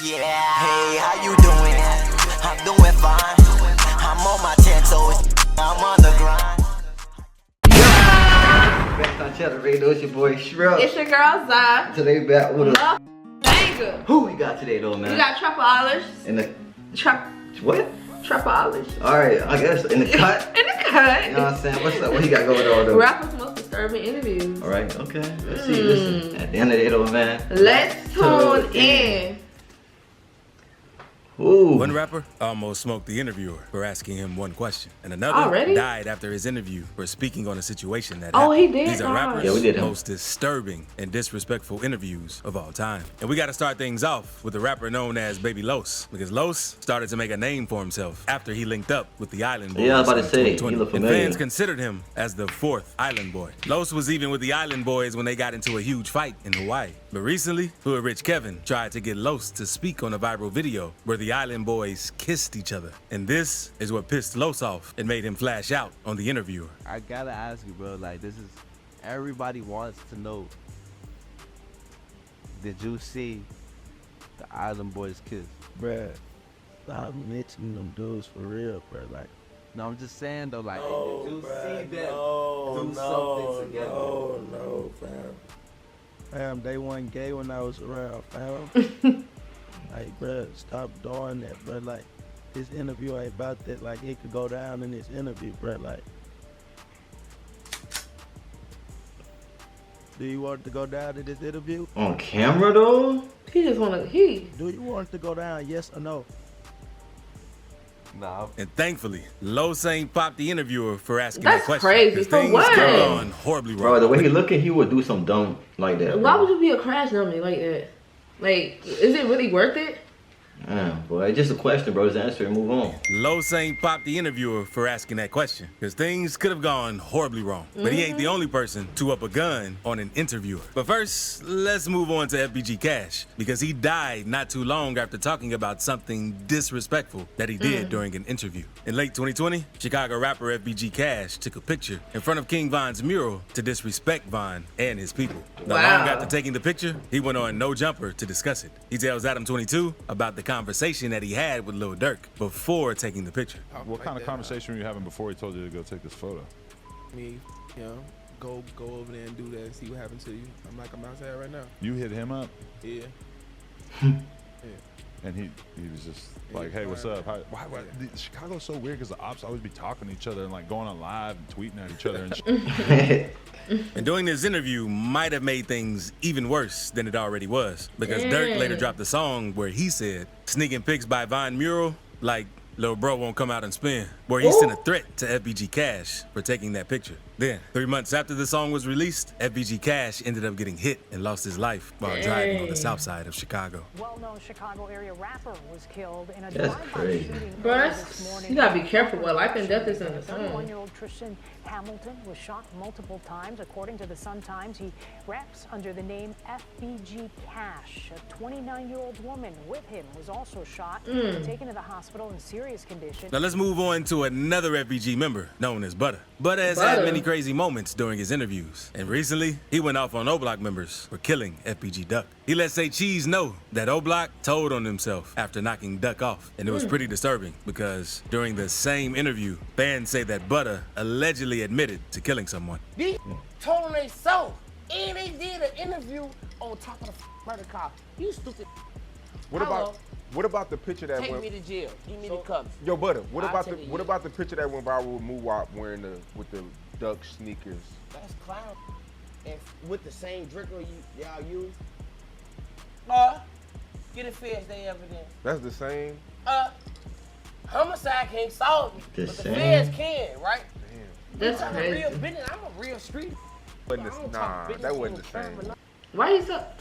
Yeah, hey, how you doing? I'm doing fine. I'm on my 10 toes. I'm on the grind. Back on Cheddar Radio, it's your boy Shrub. It's your girl Zai. Today we back with a banger. Who we got today though, man? We got Trapper in the what? Trapper. Alright, I guess in the cut. In the cut. You know what I'm saying? What's up? What you got going on though? Rapper's most disturbing interviews. Alright, okay. Let's see. Listen, at the end of the day though, man. Let's tune in. Ooh. One rapper almost smoked the interviewer for asking him one question, and another died after his interview for speaking on a situation that happened. He did. These are rappers' we did most disturbing and disrespectful interviews of all time. And we got to start things off with a rapper known as Baby Los, because Los started to make a name for himself after he linked up with the Island Boys. Yeah, I was about to say, he looked and familiar. fans considered him as the fourth Island Boy. Los was even with the Island Boys when they got into a huge fight in Hawaii. But recently, Hood Rich Kevin tried to get Los to speak on a viral video where the Island Boys kissed each other. And this is what pissed Los off and made him flash out on the interviewer. I gotta ask you, bro, like, this is, everybody wants to know, did you see the Island Boys kiss? Bruh, stop mentioning them dudes for real, bruh. Like, No, I'm just saying though, like, no, did you bruh, see them no, do something together? No, fam. Fam, they wasn't gay when I was around, fam. Like, bruh, stop doing that, bruh. Like, this interview ain't about that. Like, it could go down in this interview, bruh. Like, do you want it to go down in this interview? On camera though? He just wanna, Do you want it to go down, yes or no? Nah. And thankfully, Los ain't popped the interviewer for asking That's that question. crazy. 'Cause For things what? could have gone horribly wrong. Bro, the way he looking, he would do some dumb like that. Why bro. would you be a crash dummy like that? Like, is it really worth it? Damn, boy, just a question, bro. Just answer and move on. Los ain't popped the interviewer for asking that question, because things could have gone horribly wrong. But he ain't the only person to up a gun on an interviewer. But first, let's move on to FBG Cash, because he died not too long after talking about something disrespectful that he did during an interview. In late 2020, Chicago rapper FBG Cash took a picture in front of King Von's mural to disrespect Von and his people. Now, long after taking the picture, he went on No Jumper to discuss it. He tells Adam 22 about the conversation that he had with Lil Durk before taking the picture. What kind of conversation were you having before he told you to go take this photo? Me, you know, go over there and do that and see what happened to you. I'm outside right now. You hit him up? Yeah. And he was just like, hey, what's up? Why Chicago's so weird because the ops always be talking to each other and like going on live and tweeting at each other and shit. And doing this interview might have made things even worse than it already was, because Durk later dropped a song where he said, sneaking pics by Von mural, like Lil Bro won't come out and spin, where he sent a threat to FBG Cash for taking that picture. Then, 3 months after the song was released, FBG Cash ended up getting hit and lost his life while driving on the south side of Chicago. Well-known Chicago area rapper was killed in a That's crazy. Bro, you gotta be careful. What life and death is in the song. 31-year-old Tristan Hamilton was shot multiple times. According to the Sun-Times, he raps under the name FBG Cash. A 29-year-old woman with him was also shot and taken to the hospital in serious condition. Now let's move on to another FBG member known as Butter. Butter has had many crazy moments during his interviews, and recently he went off on O-Block members for killing FBG Duck. He let Say Cheese know that O-Block told on himself after knocking Duck off, and it was pretty disturbing because during the same interview, fans say that Butter allegedly admitted to killing someone. These told on themselves, and they did an interview on top of the murder cop. You stupid. What about the picture that Take went? me to jail. Give me the cups. Yo, Butter. What I'll about the picture that went viral with Moowop wearing with the duck sneakers? That's clown. And with the same drink y'all use. Get a fair day evidence. That's the same. Homicide can't solve it, The but the same? feds can, right? That's I'm a crazy. real business. I'm a real street. Nah, that wasn't the same. Why he's up?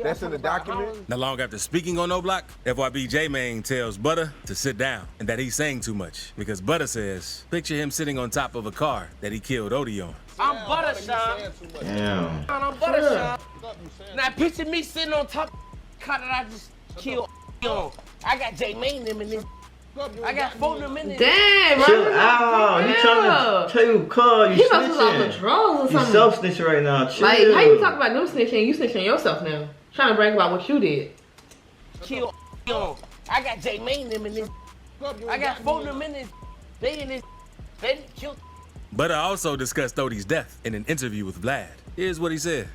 That's in the document? Now, long after speaking on O-Block, FYB J-Mane tells Butter to sit down and that he's saying too much, because Butter says, picture him sitting on top of a car that he killed Odie on. I'm Butter, Sean. Damn. I'm Butter, Sean. Now picture me sitting on top of the car that I just killed on. I got J-Mane them in this. I got 4 of them in there. Damn, bro. Chill out. You trying to tell you, cuz you He must be off the snitching. drugs or You something. self-snitching right now. Chill. Like, how you talk about them snitching and you snitching yourself now? Trying to brag about what you did. Kill on. I got J Main them in this. I got 4 of them in this. They in this. They killed. Butter also discussed Odie's death in an interview with Vlad. Here's what he said.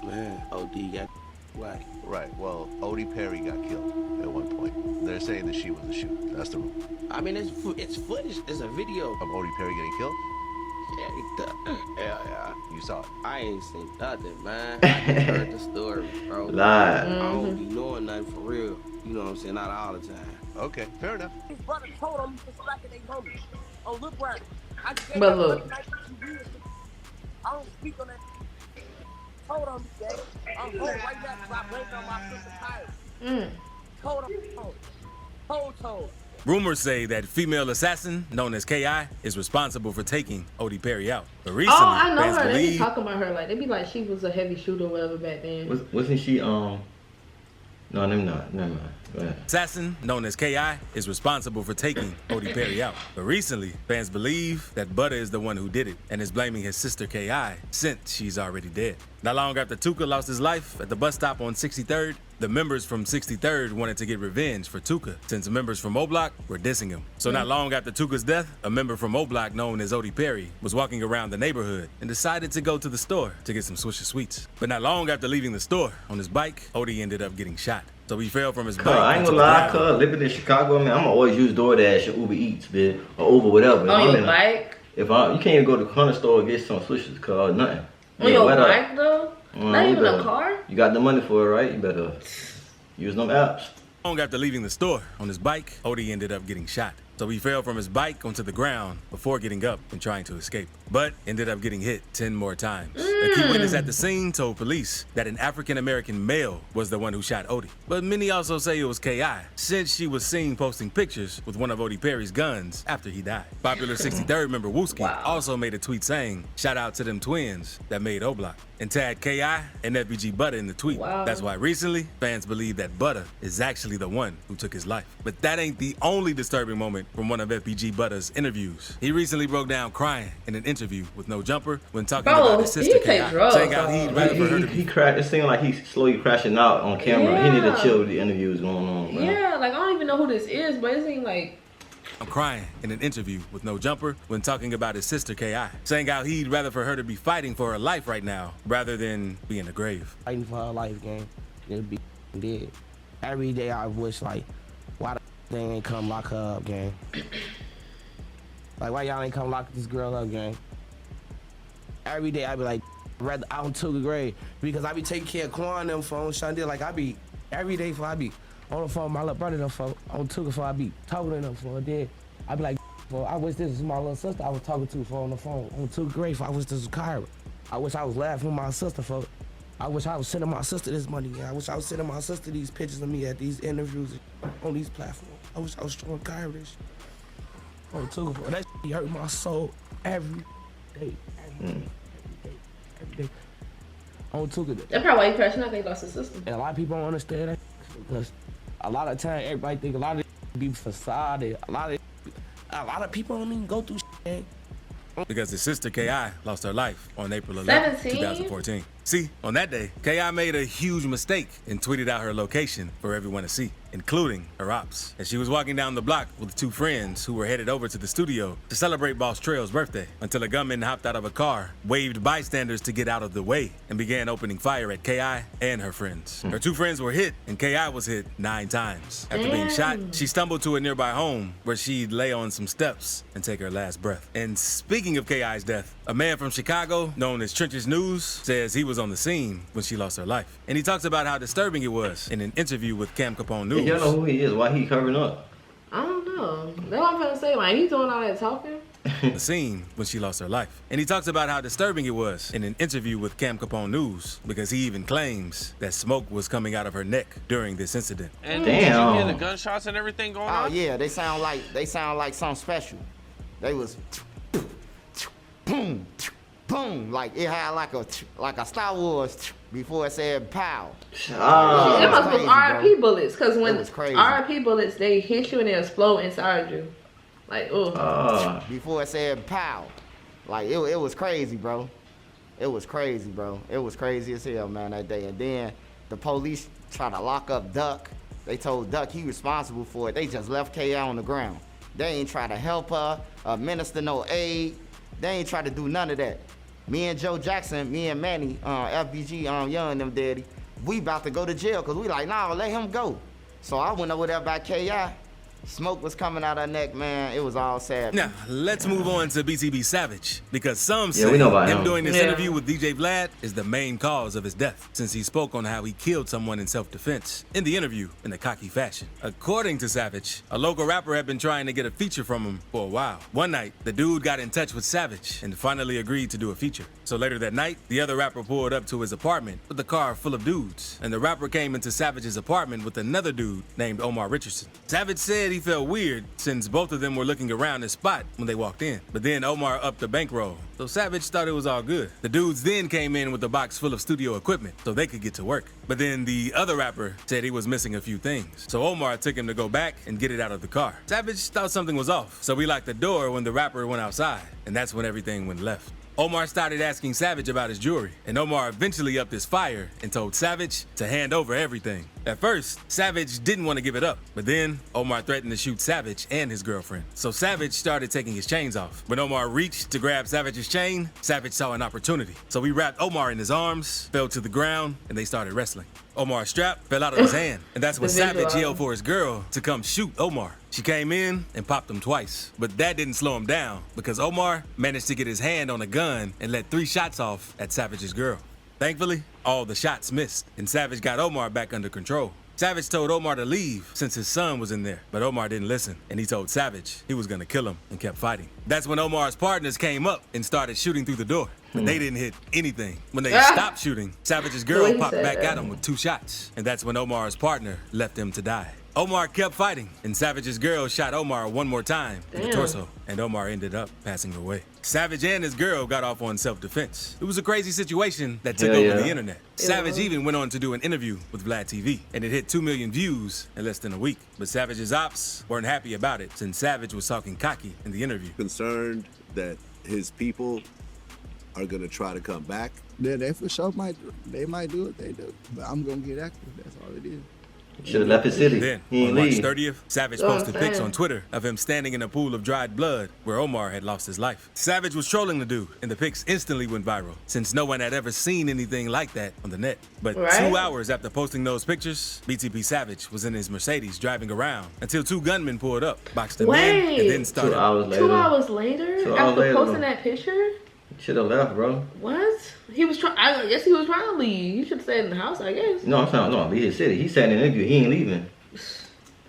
Man, OD got whack. Right. Well, Odie Perry got killed at one point. They're saying that she was the shooter. That's the rumor. I mean, it's footage. It's a video. Of Odie Perry getting killed? Yeah. You saw it? I ain't seen nothing, man. I just heard the story, bro. Live. I don't be knowing nothing for real. You know what I'm saying? Not all the time. Okay, fair enough. His brother told him to select they homie. Oh, look right. I just But look. I don't speak on that. Told him, I'm home right now because I blamed on my sister Tyler. Told. Rumors say that female assassin, known as K.I., is responsible for taking Odie Perry out. But recently, Oh, I know fans her. They be believe talking about her like they be like she was a heavy shooter or whatever back then. Wasn't she No, them not. Never mind. Go ahead. assassin, known as K.I., is responsible for taking Odie Perry out. But recently, fans believe that Butter is the one who did it and is blaming his sister K.I. since she's already dead. Not long after Tuka lost his life at the bus stop on 63rd, the members from 63rd wanted to get revenge for Tuka since members from O-Block were dissing him. So not long after Tuka's death, a member from O-Block known as Odie Perry was walking around the neighborhood and decided to go to the store to get some Swisher Sweets. But not long after leaving the store, on his bike, Odie ended up getting shot. So he fell from his bike. I ain't gonna lie, living in Chicago, man, I'm always use DoorDash or Uber Eats, bitch, or Uber, whatever. On your bike? You can't even go to the corner store and get some Swishers, cause nothing. On your bike though? Not even a car? You got the money for it, right? You better use them apps. Long after leaving the store, on his bike, Odie ended up getting shot. So he fell from his bike onto the ground before getting up and trying to escape, but ended up getting hit 10 more times. A key witness at the scene told police that an African-American male was the one who shot Odie. But many also say it was K.I., since she was seen posting pictures with one of Odie Perry's guns after he died. Popular 63rd member Wooski also made a tweet saying, "Shout out to them twins that made O-Block," and tagged K.I. and FBG Butter in the tweet. That's why recently, fans believe that Butter is actually the one who took his life. But that ain't the only disturbing moment from one of FBG Butter's interviews. He recently broke down crying in an interview with No Jumper when talking about his sister K.I., saying how he'd rather for her to be. It seemed like he's slowly crashing out on camera. Yeah. He need to chill with the interviews going on, bro. Yeah, like I don't even know who this is, but it seems like I'm crying in an interview with No Jumper when talking about his sister K.I., saying how he'd rather for her to be fighting for her life right now rather than be in the grave. Fighting for her life, gang. It'll be dead. Every day I wish, like, why the they ain't come lock her up, gang? Like, why y'all ain't come lock this girl up, gang? Every day I be like, rather out in Tuga grade, because I be taking care of Quan them phone, Shonda. Like, I be, every day for I be on the phone with my little brother them phone, on Tuga for I be talking to them for. Then I be like, well, I wish this was my little sister I was talking to for on the phone, on Tuga grade for. I wish this was Kyra. I wish I was laughing with my sister for. I wish I was sending my sister this money, yeah. I wish I was sending my sister these pictures of me at these interviews on these platforms. I wish I was showing Kyra this shit. On Tuga for. That shit hurt my soul every day. Every day. On Tuga. that's probably why he crashed out. They lost his sister. And a lot of people don't understand that because a lot of time everybody think a lot of it be facade. A lot of people don't even go through shit. Because his sister K.I. lost her life on April 11, 2014. See, on that day, K.I. made a huge mistake and tweeted out her location for everyone to see, including her ops. As she was walking down the block with two friends who were headed over to the studio to celebrate Boss Trail's birthday, until a gunman hopped out of a car, waved bystanders to get out of the way, and began opening fire at K.I. and her friends. Her two friends were hit, and K.I. was hit 9 times. After being shot, she stumbled to a nearby home where she'd lay on some steps and take her last breath. And speaking of K.I.'s death, a man from Chicago, known as Trenches News, says he was on the scene when she lost her life. And he talks about how disturbing it was in an interview with Cam Capone News. Y'all know who he is. Why he covering up? I don't know. That's what I'm gonna say. Like, he's doing all that talking. The scene when she lost her life. And he talks about how disturbing it was in an interview with Cam Capone News, because he even claims that smoke was coming out of her neck during this incident. And did you hear the gunshots and everything going on? Oh yeah, they sound like something special. They was boom, boom, like it had like a Star Wars before it said pow. It must be RIP bullets, because when crazy. RIP bullets, they hit you and they explode inside you. Like, before it said pow. Like, it was crazy, bro. It was crazy, bro. It was crazy as hell, man, that day. And then the police tried to lock up Duck. They told Duck he responsible for it. They just left K.I. on the ground. They ain't try to help her, administer no aid. They ain't try to do none of that. Me and Joe Jackson, me and Manny, FBG, Young and them daddy, we about to go to jail because we like, nah, let him go. So I went over there by K.I. Smoke was coming out her neck, man. It was all sad. Now, let's move on to BTB Savage, because some Yeah, say we know about him him. doing this interview with DJ Vlad is the main cause of his death, since he spoke on how he killed someone in self-defense in the interview in a cocky fashion. According to Savage, a local rapper had been trying to get a feature from him for a while. One night, the dude got in touch with Savage and finally agreed to do a feature. So later that night, the other rapper pulled up to his apartment with a car full of dudes, and the rapper came into Savage's apartment with another dude named Omar Richardson. Savage said he felt weird since both of them were looking around his spot when they walked in. But then Omar upped the bankroll, so Savage thought it was all good. The dudes then came in with a box full of studio equipment so they could get to work. But then the other rapper said he was missing a few things, so Omar took him to go back and get it out of the car. Savage thought something was off, so we locked the door when the rapper went outside, and that's when everything went left. Omar started asking Savage about his jewelry, and Omar eventually upped his fire and told Savage to hand over everything. At first, Savage didn't want to give it up, but then Omar threatened to shoot Savage and his girlfriend. So Savage started taking his chains off. When Omar reached to grab Savage's chain, Savage saw an opportunity. So he wrapped Omar in his arms, fell to the ground, and they started wrestling. Omar's strap fell out of his hand, and that's when Savage yelled for his girl to come shoot Omar. She came in and popped him twice, but that didn't slow him down because Omar managed to get his hand on a gun and let 3 shots off at Savage's girl. Thankfully, all the shots missed, and Savage got Omar back under control. Savage told Omar to leave since his son was in there, but Omar didn't listen, and he told Savage he was gonna kill him and kept fighting. That's when Omar's partners came up and started shooting through the door, but they didn't hit anything. When they stopped shooting, Savage's girl popped back at him with 2 shots, and that's when Omar's partner left him to die. Omar kept fighting, and Savage's girl shot Omar one more time in the torso, and Omar ended up passing away. Savage and his girl got off on self-defense. It was a crazy situation that took over the internet. Savage even went on to do an interview with Vlad TV, and it hit 2 million views in less than a week. But Savage's ops weren't happy about it, since Savage was talking cocky in the interview. Concerned that his people are gonna try to come back. Yeah, they for sure might do what they do, but I'm gonna get active. That's all it is. Should have left his city. Then, he on March leave. 30th, Savage posted pics on Twitter of him standing in a pool of dried blood where Omar had lost his life. Savage was trolling the dude, and the pics instantly went viral, since no one had ever seen anything like that on the net. But 2 hours after posting those pictures, BTB Savage was in his Mercedes driving around until 2 gunmen pulled up, boxed him in, and then started. 2 hours later. 2 hours later? After posting that picture? Should have left, bro. What? He was trying. I guess he was trying to leave. He should have stayed in the house, I guess. No, I'm saying, no, leave his city. He said in an interview he ain't leaving.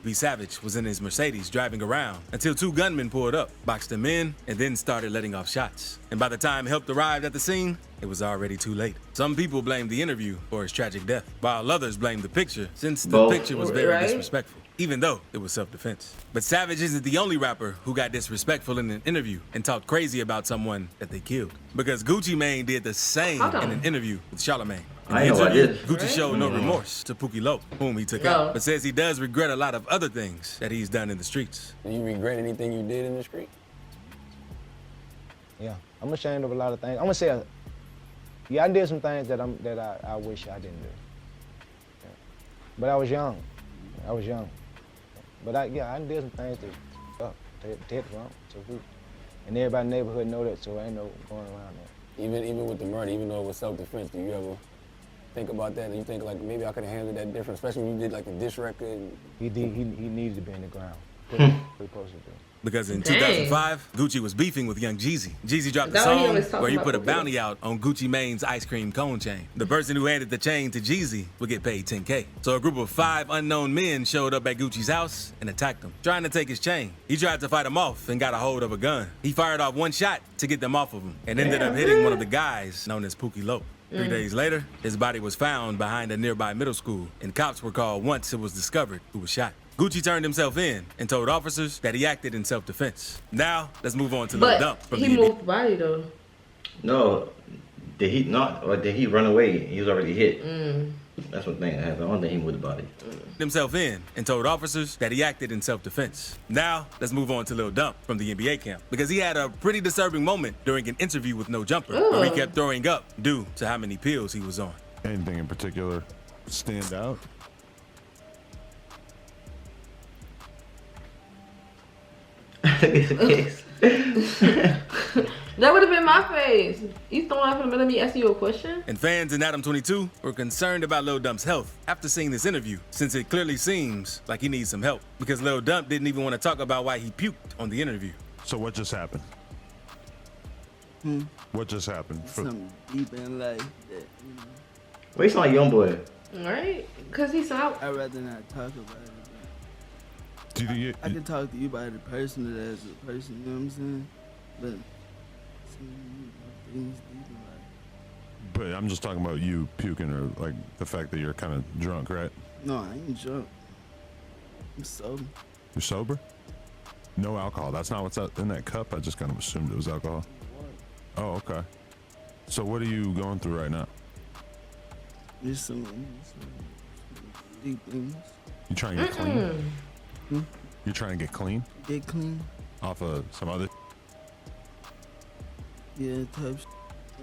B. Savage was in his Mercedes driving around until 2 gunmen pulled up, boxed him in, and then started letting off shots. And by the time help arrived at the scene, it was already too late. Some people blamed the interview for his tragic death, while others blamed the picture, since the picture was very disrespectful, even though it was self-defense. But Savage isn't the only rapper who got disrespectful in an interview and talked crazy about someone that they killed. Because Gucci Mane did the same in an interview with Charlemagne. In the interview, Gucci showed no remorse to Pookie Loc, whom he took out, but says he does regret a lot of other things that he's done in the streets. Do you regret anything you did in the street? Yeah, I'm ashamed of a lot of things. I'm gonna say, yeah, I did some things that I wish I didn't do. Yeah. But I was young. But I did some things that hit wrong. And everybody in the neighborhood know that, so ain't no going around that. Even with the murder, even though it was self-defense, do you ever think about that and you think like maybe I could have handled that different, especially when you did like the diss record? He needed to be in the ground. What he supposed to do. Because in 2005, Gucci was beefing with Young Jeezy. Jeezy dropped a song where he put a bounty out on Gucci Mane's ice cream cone chain. The person who handed the chain to Jeezy would get paid $10K. So a group of 5 unknown men showed up at Gucci's house and attacked him, trying to take his chain. He tried to fight them off and got a hold of a gun. He fired off 1 shot to get them off of him and ended up hitting one of the guys known as Pookie Loc. 3 days later, his body was found behind a nearby middle school, and cops were called once it was discovered who was shot. Gucci turned himself in and told officers that he acted in self-defense. Now, let's move on to Lil Dump. But he moved the body, though. No, did he not, or did he run away? He was already hit. That's what thing happened. I don't think he moved the body. Himself in and told officers that he acted in self-defense. Now, let's move on to Lil Dump from the NBA camp, because he had a pretty disturbing moment during an interview with No Jumper, where he kept throwing up due to how many pills he was on. Anything in particular stand out? That would have been my face. You throwing up in the middle of me asking you a question? And fans in Adam 22 were concerned about Lil Dump's health after seeing this interview, since it clearly seems like he needs some help, because Lil Dump didn't even want to talk about why he puked on the interview. So what just happened? What just happened? Something deep in life that, you know. Wait, you sound like young boy. Right? Because he's out. I'd rather not talk about it. Do you, I can talk to you about it personally as a person, you know what I'm saying? But things deep in life. but I'm just talking about you puking, or like the fact that you're kind of drunk, right? No, I ain't drunk. I'm sober. You're sober? No alcohol. That's not what's in that cup. I just kind of assumed it was alcohol. Oh, okay. So what are you going through right now? Just some deep things. You trying to get clean? You're trying to get clean? Get clean? Off of some other? Yeah, type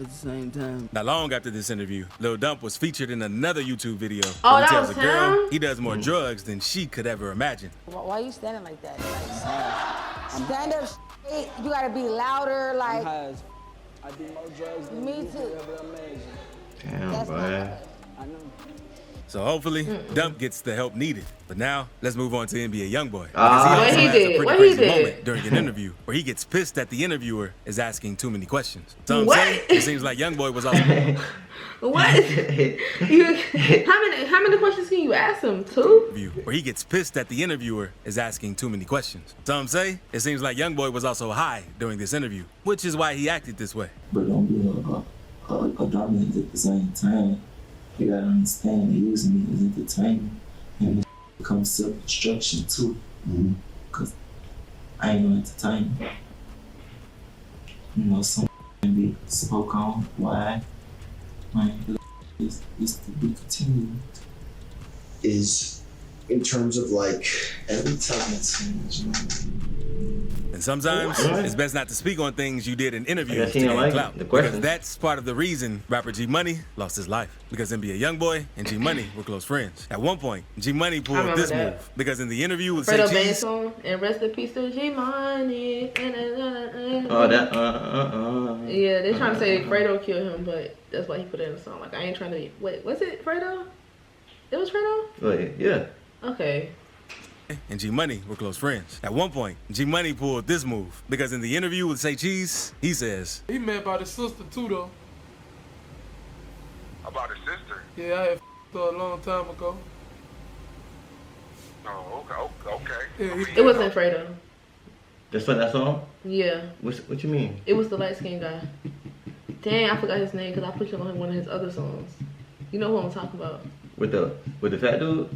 at the same time. Not long after this interview, Lil Dump was featured in another YouTube video Oh, where he that tells a was girl him? he does more drugs than she could ever imagine. Why are you standing like that? Stand up, you gotta be louder, like. I do more drugs than Me you too. could ever imagine. Damn, That's boy. not I know. So hopefully, Dump gets the help needed. But now, let's move on to NBA Youngboy. Ah. Because What he also has a did? pretty What he crazy did? moment during an interview where he gets pissed that the interviewer is asking too many questions. Some What? say it seems like Youngboy was also What? How many questions can you ask him? 2? where he gets pissed that the interviewer is asking too many questions. Some say it seems like Youngboy was also high during this interview, which is why he acted this way. But don't be a dominant at the same time. You gotta understand that using me as entertainment and it becomes self-destruction too. Cause I ain't no entertainment. You know, some can be spoke on. Why? It's to be continued. Is in terms of like every time it's And sometimes it's best not to speak on things you did in interviews guess to he don't gain like clout. the Because questions. that's part of the reason rapper G Money lost his life. Because NBA Youngboy and G Money were close friends. At one point, G Money pulled remember this that. move because in the interview with Say Fredo Bang Cheese, song and rest in peace to G Money. Oh, that, Yeah, they trying to say Fredo killed him, but that's why he put it in the song. Like, I ain't trying to. Wait, was it Fredo? It was Fredo? Wait, yeah. Okay. and G Money were close friends. At one point, G Money pulled this move because in the interview with Say Cheese, he says, He mad about his sister too, though. About his sister? Yeah, I had her a long time ago. Oh, okay. Yeah, It wasn't Fredo. That's that song? Yeah. What you mean? It was the light skinned guy. Dang, I forgot his name because I put him on one of his other songs. You know who I'm talking about? With the fat dude?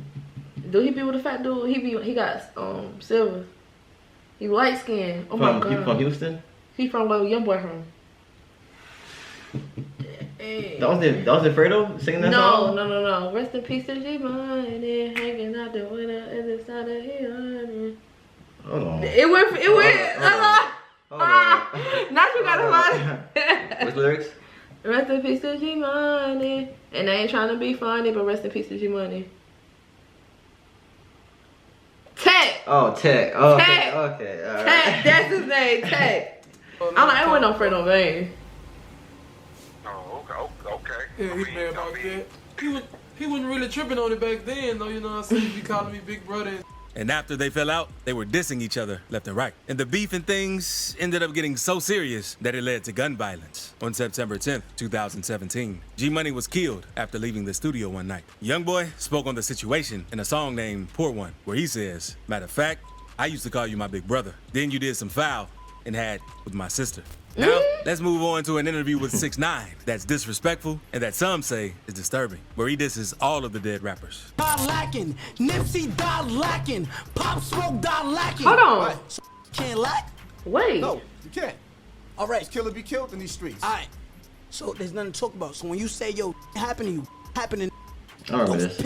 Do he be with the fat dude? He got silver. He light skinned. Oh my god. He from Houston? He from where Young Boy from. That was the Fredo singing that song? No. Rest in peace to G Money, hanging out the window at the side of his. Hold on. It went. Now you gotta find it. What's the lyrics? Rest in peace to G Money, and I ain't trying to be funny, but rest in peace to G Money. Tech. Oh, Tech. Oh, Tech. Okay. All right. Tech. That's his name. Tech. I'm like, I went on Fredo Bang. Yeah, he mad about that. He wasn't really tripping on it back then, though. You know what I'm saying? He calling me big brother. and after they fell out, they were dissing each other left and right. And the beef and things ended up getting so serious that it led to gun violence. On September 10th, 2017, G Money was killed after leaving the studio one night. Youngboy spoke on the situation in a song named Poor One, where he says, matter of fact, I used to call you my big brother. Then you did some foul and had with my sister. Now, let's move on to an interview with 6ix9ine that's disrespectful and that some say is disturbing, where he disses all of the dead rappers. Die lacking, Nipsey died lacking, Pop Smoke died lacking. Hold on. Right. So can't lack? Wait. No, you can't. All right. Kill or be killed in these streets. All right. So there's nothing to talk about. So when you say, yo, happening, happening. I remember this.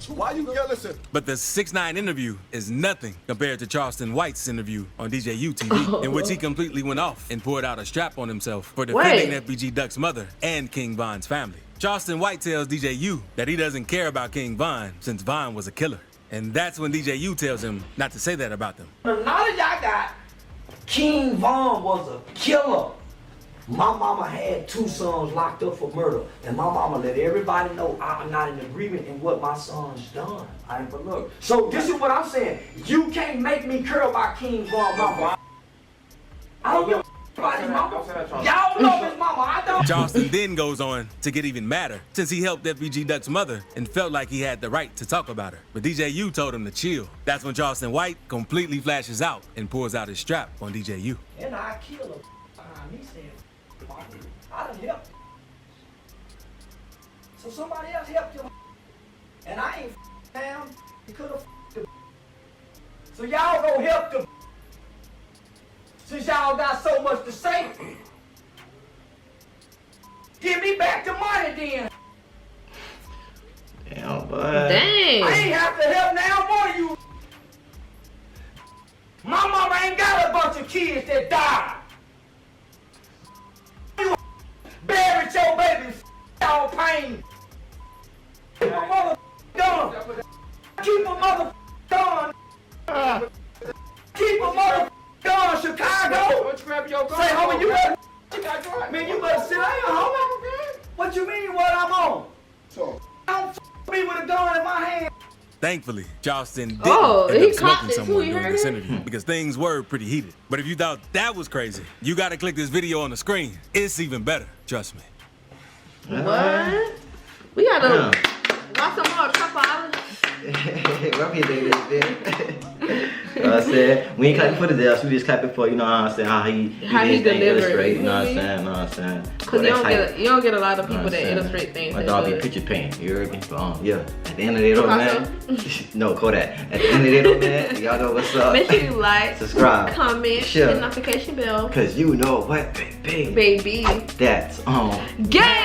Why you listen? But the 6ix9ine interview is nothing compared to Charleston White's interview on DJU TV, in which he completely went off and poured out a strap on himself for defending FBG Duck's mother and King Von's family. Charleston White tells DJU that he doesn't care about King Von since Von was a killer. And that's when DJU tells him not to say that about them. A lot of y'all got King Von was a killer. My mama had 2 sons locked up for murder, and my mama let everybody know I'm not in agreement in what my son's done. But look, so this is what I'm saying. You can't make me care about King Von mama. I don't give a about his mama. Y'all love his mama. I don't. Charleston then goes on to get even madder since he helped FBG Duck's mother and felt like he had the right to talk about her. But DJU told him to chill. That's when Charleston White completely flashes out and pulls out his strap on DJU. And I kill her. He said, I done helped. So somebody else helped him. And I ain't down. He could have him. So y'all go help them. Since y'all got so much to say. Give me back the money then. Damn, boy. Dang. I ain't have to help now more you. My mama ain't got a bunch of kids that died. You buried your babies all pain. Keep a mother gun. Keep a mother gun. Keep a mother gun, Chicago. Say, homie, you better. Man, you better sit down, homie. What you mean what I'm on? Don't me with a gun in my hand. Thankfully, Charleston didn't Oh, end he up caught smoking it too, someone you during heard this it? interview because things were pretty heated. But if you thought that was crazy, you gotta click this video on the screen. It's even better, trust me. What? We gotta watch some more Trapology. Rub your baby, you know what I'm saying? We ain't clapping for the deaths, we just clapping for, you know what I'm saying, how he delivered, illustrate, you know what I'm you know saying, Cause you don't get a lot of people that illustrate things. My that dog be good. picture paint, you heard me? Yeah, at the end of the day though, man. No, Kodak. At the end of the day though, man, y'all know what's up. Make sure you like, subscribe, comment, hit the notification bell. Cause you know what, baby. Baby. That's Gang!